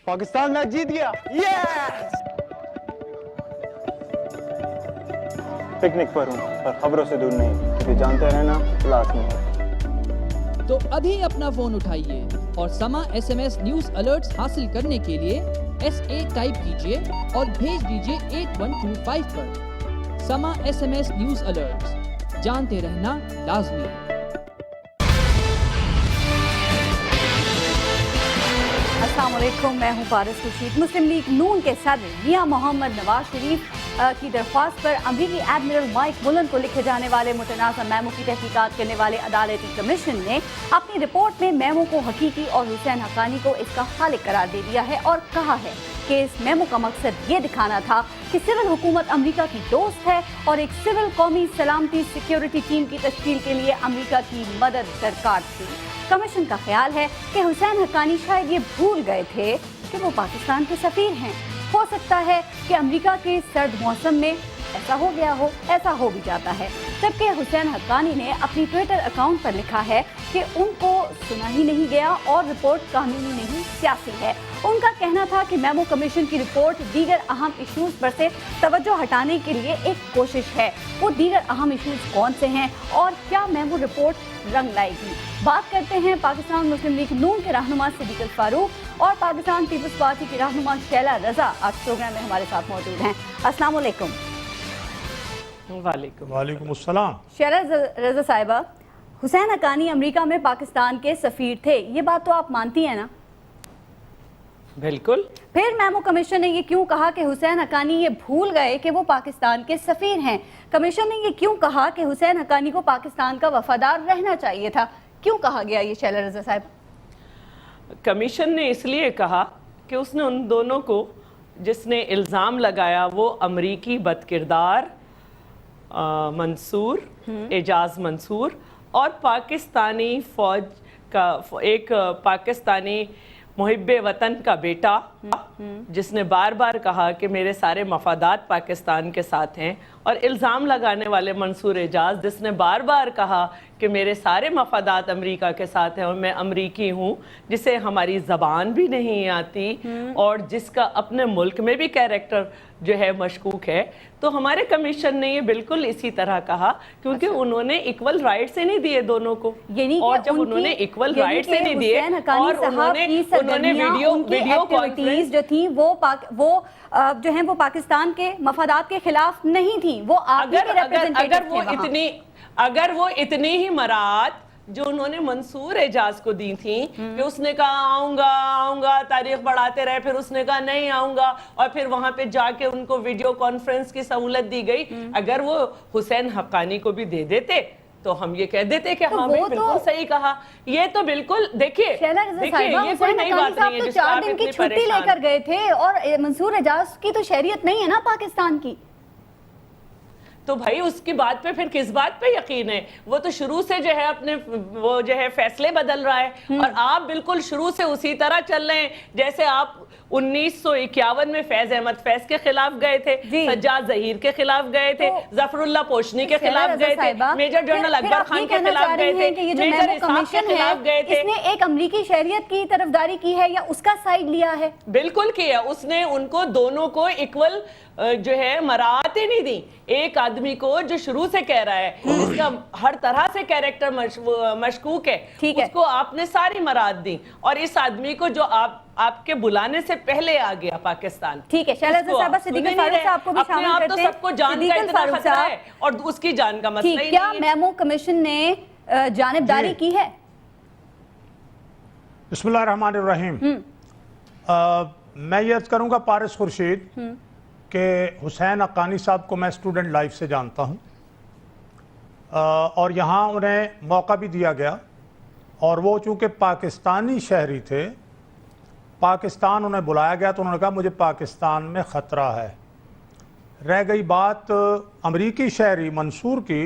Pakistan match जीत गया। Yes! Picnic पर हूँ पर खबरों से दूर नहीं, क्योंकि जानते रहना लाजमी है। तो अभी अपना फोन उठाइए और समा SMS न्यूज अलर्ट्स हासिल करने के लिए SA टाइप कीजिए और भेज दीजिए 8125 पर। समा SMS न्यूज अलर्ट्स, जानते रहना लाजमी है। अस्सलाम वालेकुम, मैं हूँ पारस खुर्शीद। मुस्लिम लीग नून के सदर मियां मोहम्मद नवाज शरीफ की दरख्वास्त पर अमरीकी एडमिरल माइक मुलन को लिखे जाने वाले मुतनाज़ा मेमो की तहकीकात करने वाले अदालती कमीशन ने अपनी रिपोर्ट में मेमो को हकीकी और हुसैन हक्कानी को इसका खालिक करार दे दिया है और कहा है कि इस मेमो का मकसद ये दिखाना था कि सिविल हुकूमत अमरीका की दोस्त है और एक सिविल कौमी सलामती सिक्योरिटी टीम की तश्कील के लिए अमरीका की मदद दरकार थी। कमीशन का ख्याल है कि हुसैन हक्कानी शायद ये भूल गए थे कि वो पाकिस्तान के सफीर हैं। हो सकता है कि अमेरिका के सर्द मौसम में ऐसा हो गया हो, ऐसा हो भी जाता है। जबकि हुसैन हक्कानी ने अपनी ट्विटर अकाउंट पर लिखा है कि उनको सुना ही नहीं गया और रिपोर्ट कानूनी नहीं सियासी है। उनका कहना था कि मेमो कमीशन की रिपोर्ट दीगर अहम इशूज़ पर से तवज्जो हटाने के लिए एक कोशिश है। वो दीगर अहम इशूज़ कौन से हैं और क्या मेमो रिपोर्ट रंग लाएगी? बात करते हैं पाकिस्तान मुस्लिम लीग नून के रहनुमा सिद्दीक अल फारूक और पाकिस्तान पीपल्स पार्टी की रहनुमा शैला रजा आज प्रोग्राम में हमारे साथ मौजूद हैं। अस्सलाम वालेकुम। वालेकुम अस्सलाम। शैला रजा साहिबा, हुसैन हक्कानी अमेरिका में पाकिस्तान के सफीर थे, ये बात तो आप मानती हैं ना? बिल्कुल। फिर मेमो कमीशन ने ये क्यों कहा कि हुसैन हक्कानी ये भूल गए कि वो पाकिस्तान के सफीर हैं? कमीशन ने ये क्यों कहा कि हुसैन हक्कानी को पाकिस्तान का वफादार रहना चाहिए था? क्यों कहा गया ये शैला रजा साहब? कमीशन ने इसलिए कहा कि उसने उन दोनों को, जिसने इल्ज़ाम लगाया वो अमरीकी बदकिरदार मंसूर, एजाज मंसूर और पाकिस्तानी फौज का एक पाकिस्तानी मुहिब्बे वतन का बेटा, जिसने बार बार कहा कि मेरे सारे मफादात पाकिस्तान के साथ हैं, और इल्ज़ाम लगाने वाले मंसूर एजाज, जिसने बार बार कहा कि मेरे सारे मफादात अमेरिका के साथ हैं और मैं अमरीकी हूँ, जिसे हमारी ज़बान भी नहीं आती और जिसका अपने मुल्क में भी कैरेक्टर जो है मशकूक है। तो हमारे कमीशन ने ये बिल्कुल इसी तरह कहा, क्योंकि उन्होंने इक्वल राइट से नहीं दिए दोनों को, और जब उन्होंने इक्वल राइट से नहीं दिए और उन्होंने वीडियो कॉन्फ्रेंस जो थी वो जो है वो पाकिस्तान के मफादात के खिलाफ नहीं थी, वो अगर वो इतनी ही मराद जो उन्होंने मंसूर एजाज को दी थी कि उसने कहा आऊंगा आऊंगा, तारीख बढ़ाते रहे, फिर उसने कहा नहीं आऊंगा, और फिर वहां पे जाके उनको वीडियो कॉन्फ्रेंस की सहूलत दी गई। अगर वो हुसैन हक्कानी को भी दे देते तो हम ये कह देते कि हाँ भाई बिल्कुल सही कहा। ये तो बिल्कुल देखिए ये कोई नई बात नहीं है। 4 दिन की छुट्टी लेकर गए थे और मंसूर एजाज की तो शहरियत नहीं है ना पाकिस्तान की, तो भाई उसकी बात पे फिर किस बात पे यकीन है? वो तो शुरू से जो है अपने वो जो है फैसले बदल रहा है, और आप बिल्कुल शुरू से उसी तरह चल रहे हैं जैसे आप 1951 में फैज अहमद फैज के खिलाफ गए थे, सज्जाद जहीर के खिलाफ गए थे, जफरुल्लाह पोशनी के खिलाफ गए थे, मेजर जनरल अकबर खान के खिलाफ गए थे, मेजर इसाक के खिलाफ गए थे। इसने एक अमरीकी शहरियत की तरफदारी की है या उसका साइड लिया है? बिल्कुल किया उसने, उनको दोनों को इक्वल जो है मराहत ही नहीं दी। एक आदमी को जो शुरू से कह रहा है जिसका हर तरह से कैरेक्टर मशकूक है, उसको आपने सारी मराहत दी, और इस आदमी को जो आपके बुलाने से पहले आ गया पाकिस्तान। ठीक है, शैला साहब, सिद्दीक अल फारूक साहब को भी शामिल करते हैं। सबको जान का इतना खतरा है और उसकी जान का मसला ही नहीं है। क्या मेमो कमीशन ने जानिबदारी की है? बिस्मिल्लाहिर्रहमानिर्रहीम। मैं ये अर्ज करूंगा पारस खुर्शीद कि हुसैन हक्कानी साहब को मैं स्टूडेंट लाइफ से जानता हूं, और यहाँ उन्हें मौका भी दिया गया, और वो चूँकि पाकिस्तानी शहरी थे, पाकिस्तान उन्हें बुलाया गया तो उन्होंने कहा मुझे पाकिस्तान में ख़तरा है। रह गई बात अमरीकी शहरी मंसूर की,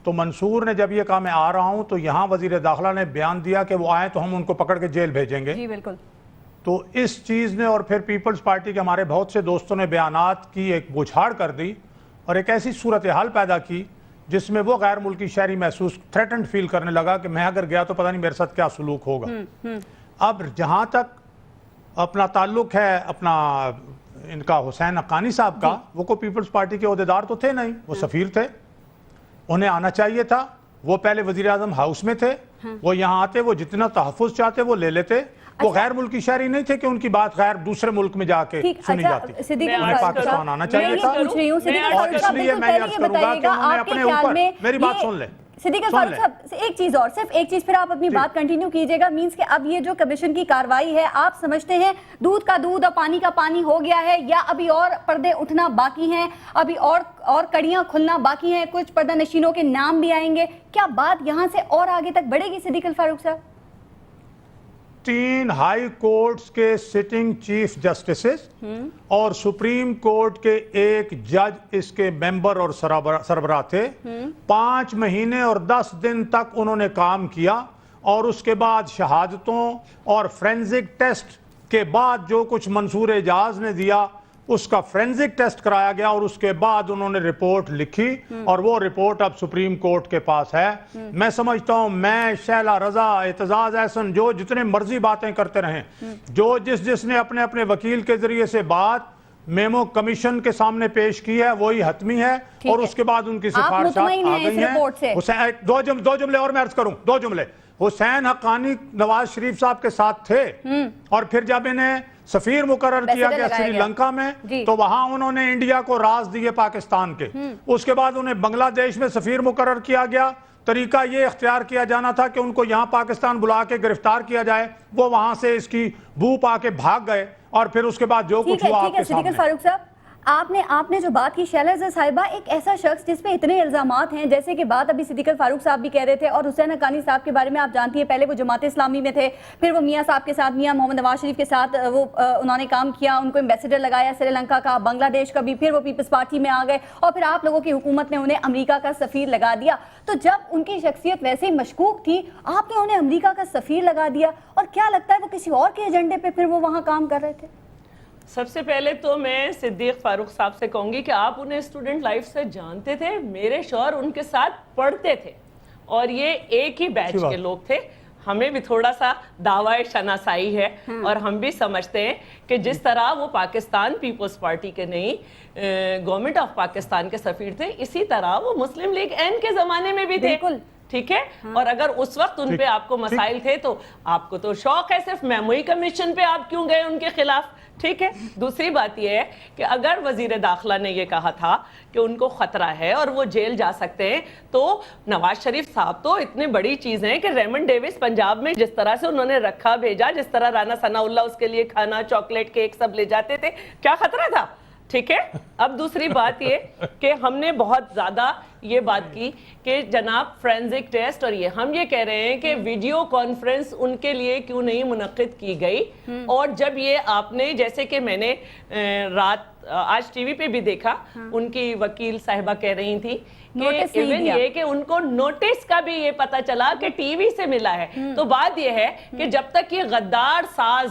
तो मंसूर ने जब ये कहा मैं आ रहा हूँ, तो यहाँ वज़ीर दाखिला ने बयान दिया कि वो आए तो हम उनको पकड़ के जेल भेजेंगे। जी बिल्कुल। तो इस चीज़ ने, और फिर पीपल्स पार्टी के हमारे बहुत से दोस्तों ने बयानात की एक बुछाड़ कर दी और एक ऐसी सूरत हाल पैदा की जिसमें वो गैर मुल्की शहरी महसूस थ्रेटन्ड फील करने लगा कि मैं अगर गया तो पता नहीं मेरे साथ क्या सलूक होगा। अब जहाँ तक अपना ताल्लुक है अपना इनका हुसैन हक्कानी साहब का, वो को पीपल्स पार्टी के ओहदेदार तो थे नहीं, वो सफ़ीर थे, उन्हें आना चाहिए था। वो पहले वज़ीर आज़म हाउस में थे, वो यहाँ आते, वो जितना तहफ़्फ़ुज़ चाहते वो ले लेते। वो गैर मुल्की शहरी नहीं थे कि उनकी बात गैर दूसरे मुल्क में जाके सुनी जाती। उन्हें पाकिस्तान आना चाहिए था, और इसलिए मैं अर्ज करूंगा कि उन्होंने अपने ऊपर, मेरी बात सुन ले सिद्दीक फारूक साहब, एक चीज और, सिर्फ एक चीज, फिर आप अपनी बात कंटिन्यू कीजिएगा। मींस कि अब ये जो कमीशन की कार्रवाई है, आप समझते हैं दूध का दूध और पानी का पानी हो गया है, या अभी और पर्दे उठना बाकी हैं, अभी और कड़ियां खुलना बाकी हैं, कुछ पर्दा नशीनों के नाम भी आएंगे? क्या बात यहां से और आगे तक बढ़ेगी सिद्दीक फारूक साहब? 3 हाई कोर्ट्स के सिटिंग चीफ जस्टिसेस और सुप्रीम कोर्ट के एक जज इसके मेंबर और सरबराह थे। 5 महीने और 10 दिन तक उन्होंने काम किया, और उसके बाद शहादतों और फोरेंसिक टेस्ट के बाद जो कुछ मंसूर एजाज ने दिया उसका फोरेंसिक टेस्ट कराया गया, और उसके बाद उन्होंने रिपोर्ट लिखी, और वो रिपोर्ट अब सुप्रीम कोर्ट के पास है। मैं समझता हूं, मैं, शैला रजा, एतजाज एहसन, जो जितने मर्जी बातें करते रहें, जो जिसने अपने अपने वकील के जरिए से बात मेमो कमीशन के सामने पेश की है वही हतमी है, और उसके बाद उनकी सिफारिशात आ गई हैं। हुसैन, दो जुमले और मैं अर्ज करूं, 2 जुमले। हुसैन हक्कानी नवाज शरीफ साहब के साथ थे, और फिर जब इन्हें सफीर मुकर्रर किया गया श्रीलंका में, तो वहां उन्होंने इंडिया को राज दिए पाकिस्तान के। उसके बाद उन्हें बांग्लादेश में सफीर मुकर्रर किया गया। तरीका ये इख्तियार किया जाना था कि उनको यहाँ पाकिस्तान बुला के गिरफ्तार किया जाए, वो वहां से इसकी बू पा के भाग गए, और फिर उसके बाद जो कुछ हुआ आपके सामने। फारूक साहब, आपने जो बात की, शैला रज़ा साहिबा, एक ऐसा शख्स जिस पे इतने इल्जामात हैं, जैसे कि बात अभी सिद्दीक फारूक साहब भी कह रहे थे, और हुसैन हक्कानी साहब के बारे में आप जानती हैं, पहले वो जमात इस्लामी में थे, फिर वो मियाँ साहब के साथ, मियाँ मोहम्मद नवाज शरीफ के साथ वो उन्होंने काम किया, उनको एम्बेसडर लगाया श्रीलंका का, बांग्लादेश का भी, फिर वो पीपल्स पार्टी में आ गए, और फिर आप लोगों की हुकूमत ने उन्हें अमरीका का सफ़ीर लगा दिया। तो जब उनकी शख्सियत वैसे ही मशकूक थी, आपने उन्हें अमरीका का सफ़ीर लगा दिया, और क्या लगता है वो किसी और के एजेंडे पर फिर वो वहाँ काम कर रहे थे? सबसे पहले तो मैं सिद्दीक फारूक साहब से कहूंगी कि आप उन्हें स्टूडेंट लाइफ से जानते थे, मेरे शौहर उनके साथ पढ़ते थे, और ये एक ही बैच के लोग थे। हमें भी थोड़ा सा दावाए शनासाई है, और हम भी समझते हैं कि जिस तरह वो पाकिस्तान पीपल्स पार्टी के नहीं गवर्नमेंट ऑफ पाकिस्तान के सफीर थे, इसी तरह वो मुस्लिम लीग एन के जमाने में भी थे। ठीक है, और अगर उस वक्त उन पे आपको मसाइल थे, तो आपको तो शौक है सिर्फ मेमोरी कमीशन पे आप क्यों गए उनके खिलाफ? ठीक है। दूसरी बात यह है कि अगर वजीर दाखिला ने यह कहा था कि उनको खतरा है और वो जेल जा सकते हैं, तो नवाज शरीफ साहब तो इतनी बड़ी चीज है कि रेमंड डेविस पंजाब में जिस तरह से उन्होंने रखा भेजा, जिस तरह राना सनाउल्लाह उसके लिए खाना, चॉकलेट, केक सब ले जाते थे, क्या खतरा था? ठीक है। अब दूसरी बात ये कि हमने बहुत ज्यादा ये बात की कि जनाब फोरेंसिक टेस्ट, और ये हम ये कह रहे हैं कि वीडियो कॉन्फ्रेंस उनके लिए क्यों नहीं मुनक्किद की गई। और जब ये आपने, जैसे कि मैंने रात आज टीवी पे भी देखा, उनकी वकील साहिबा कह रही थी कि इवन ये कि उनको नोटिस का भी ये पता चला कि टीवी से मिला है। तो बात ये है कि जब तक ये गद्दार साज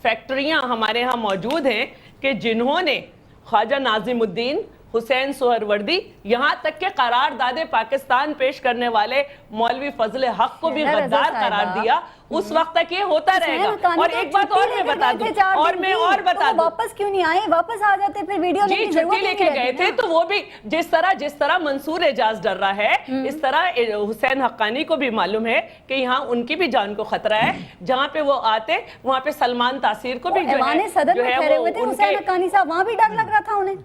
फैक्ट्रियां हमारे यहाँ मौजूद हैं कि जिन्होंने ख्वाजा नाजिमुद्दीन, हुसैन सोहरवर्दी, यहाँ तक के करारदादे पाकिस्तान पेश करने वाले मौलवी फजले हक को भी गद्दार करार दिया, उस वक्त तक ये होता रहेगा। और एक बात और मैं बता दूं, और बता दूं, वापस क्यों नहीं आए? वापस आ जाते फिर वीडियो जी, छुट्टी लेके गए थे, तो वो भी जिस तरह मंसूर एजाज डर रहा है, इस तरह हुसैन हक्कानी को भी मालूम है कि यहाँ उनकी भी जान को खतरा है। जहाँ पे वो आते वहाँ पे सलमान तासीर को भी जो है सदर में ठहरे हुए थे हुसैन हक्कानी साहब, वहाँ भी डर लग रहा था उन्हें।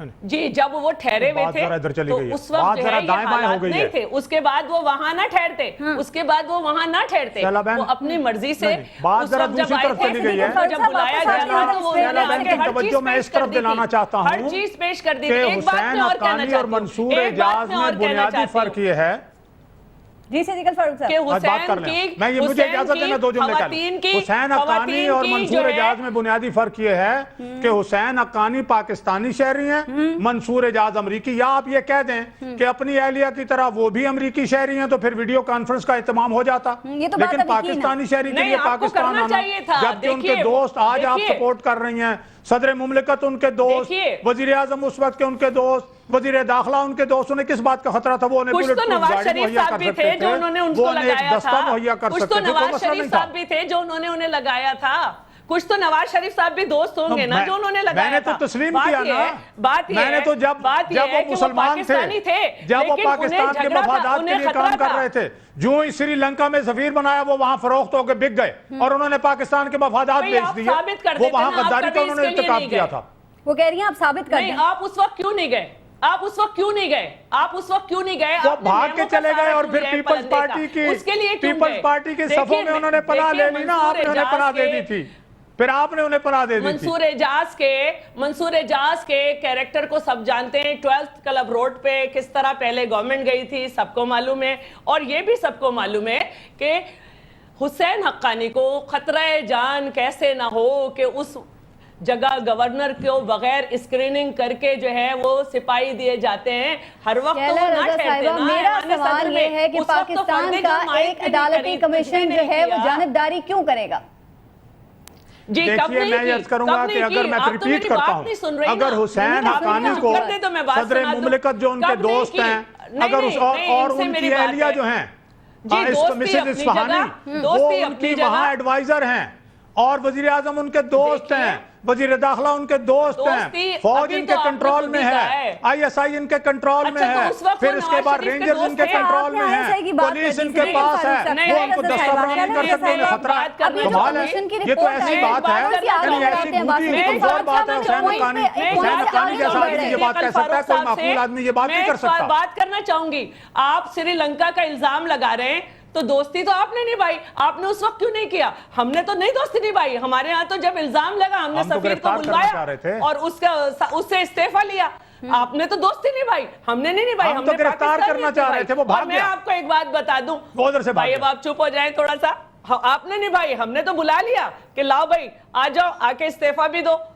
जी, जब वो ठहरे हुए थे तो उस वक्त जो है ये हालात नहीं थे। उसके बाद वो वहां ना ठहरते, उसके बाद वो वहां ना ठहरते, वो अपनी मर्जी से बात जरा दूसरी तरफ चली गई है। जब बुलाया गया था तो वो तवज्जो मैं इस तरफ दिलाना चाहता हूं, हर चीज पेश कर दी थी। एक बात मैं और कहना चाहती हूं, मंसूर एजाज में बुनियादी फर्क ये है जी सिद्दीक फारूक साहब कि हुसैन की, मुझे इजाजत देना 2 जुमले का। हुसैन हक्कानी और मंसूर एजाज में बुनियादी फर्क ये है कि हुसैन हक्कानी पाकिस्तानी शहरी हैं, मंसूर एजाज अमरीकी। या आप ये कह दें कि अपनी अहलिया की तरह वो भी अमरीकी शहरी हैं, तो फिर वीडियो कॉन्फ्रेंस का एहतमाम हो जाता। लेकिन पाकिस्तानी शहरी के लिए पाकिस्तान आना, जबकि उनके दोस्त आज आप सपोर्ट कर रही हैं, सदर मुमलिकत उनके दोस्त, वजीर आजम उस वक्त के उनके दोस्त, वजीर दाखिला उनके दोस्त, उन्हें किस बात का खतरा था? वो कुछ तो नवाज शरीफ साहब भी थे जो उन्होंने उनको लगाया था, कुछ तो नवाज शरीफ साहब भी थे जो उन्होंने उन्हें लगाया था, कुछ तो नवाज शरीफ साहब भी दोस्त होंगे ना जो उन्होंने लगाया मैंने तो था। तस्लीम बात किया ये ना, है, बात ये मैंने है, तो जब बात ये वो है कि मुसलमान पाकिस्तानी थे, जब वो लेकिन पाकिस्तान उन्हें के झगड़ा था, मफादात के उन्हें लिए काम खतरा कर था। रहे थे, जो ही श्रीलंका में सफीर बनाया वो वहां फरोख्त होकर बिक गए और उन्होंने पाकिस्तान के मफादात भाई, बेच आप दिए। साबित कर वो देते वहां ना, आप गद्दारी का कभी उन्होंने इसके लिए इर्तिकाब नहीं किया गए। था। वो कह रही हैं आप साबित कर नहीं, दें। आप उस वक्त क्यों नहीं गए? आप उस वक्त क्यों नहीं गए? आप उस वक्त क्यों नहीं गए? वो आपने भाग के मेमो का चले गए सहारा और क्यों फिर लिया पीपल्स पलटने का? पार्टी की उसके लिए क्यों पीपल्स गए? पार्टी के देखिए, सफों में उन्होंने पनाह ले ली ना, आपने उन्हें पनाह दे दी थी, फिर आपने उन्हें पनाह दे दी थी। मंसूर एजाज के कैरेक्टर को सब जानते हैं। 12th क्लब रोड पे किस तरह पहले गवर्नमेंट गई थी सबको मालूम है, और ये भी सबको मालूम है कि हुसैन हक्कानी को खतरा जान कैसे ना हो कि उस जगह गवर्नर को बगैर स्क्रीनिंग करके जो है वो सिपाही दिए जाते हैं। हर वक्त तो वो कैला ना रज़ा ठहरते साहिबा, ना मेरा ऐवान सवाल सदर ये में। है कि उस वक्त तो पाकिस्तान फर्दे का जमात एक के लिए अदालती करीब कमीशन कुछ भी जो नहीं है वो किया। जानिबदारी क्यों करेगा? जी, कब देखिए, नहीं मैं की? अर्ज करूंगा कब कि नहीं अगर की? मैं आप तो रिपीट मेरी करता बात नहीं सुन हूं, रही अगर ना। हुसैन नहीं, आप हक्कानी चुप को कर दे तो मैं बात सदर सुना दूं। मुमलिकत जो उनके कब नहीं दोस्त की? हैं, नहीं, अगर उस नहीं, और इनसे उनकी मेरी बात एहलिया है। जो हैं जी, दोस्ती मिसेज अपनी इस्फहानी, जगह, वो दोस्ती उनकी अपनी जगह। वहां एडवाइजर हैं और वजीर आजम उनके दोस्त देखिए, हैं, वजीर दाखिला उनके दोस्त दोस्ती हैं, फौज अभी इनके तो आपने कंट्रोल खुद में ही कहा है, है। आईएसआई इनके कंट्रोल में अच्छा, तो है, उस वक्त फिर वो उसके नवाज बाद शरीफ के रेंजर्स दोस्त इनके थे। कंट्रोल में आपने है, ISI की बात पुलिस कर दी इनके थी, पास है, नहीं, वो उनको नहीं, दस्तबरानी कर सकते हैं, खतरा बात करना कमाल है। कमीशन की ये तो रिपोर्ट ऐसी है, बात है, बात यानी करना ऐसी चाहते हैं, बूढ़ी बात एक और बात है हुसैन हक्कानी जैसा आदमी ये बात कह सकता है, कोई माकूल आदमी ये बात नहीं कर सकता। बात करना चाहूंगी, आप श्रीलंका का इल्जाम लगा रहे हैं, तो दोस्ती तो आपने निभाई, आपने उस वक्त क्यों नहीं किया? हमने तो नहीं दोस्ती निभाई। हमारे यहाँ तो जब इल्जाम लगा हमने हम तो सफीर को गिरफ्तार करना चाह रहे बुलवाया थे। और उससे इस्तीफा लिया। आपने तो दोस्ती निभाई, हमने नहीं निभाई। हम तो हमने गिरफ्तार पाकिस्तान करना में चाह रहे निभाई। थे, वो भाग और मैं गया। आपको एक बात बता दूं, वो उधर से भाग भाई अब गया। आप चुप हो जाएं थोड़ा सा। आपने निभाई, हमने तो बुला लिया कि लाओ भाई आ जाओ, आके इस्तीफा भी दो,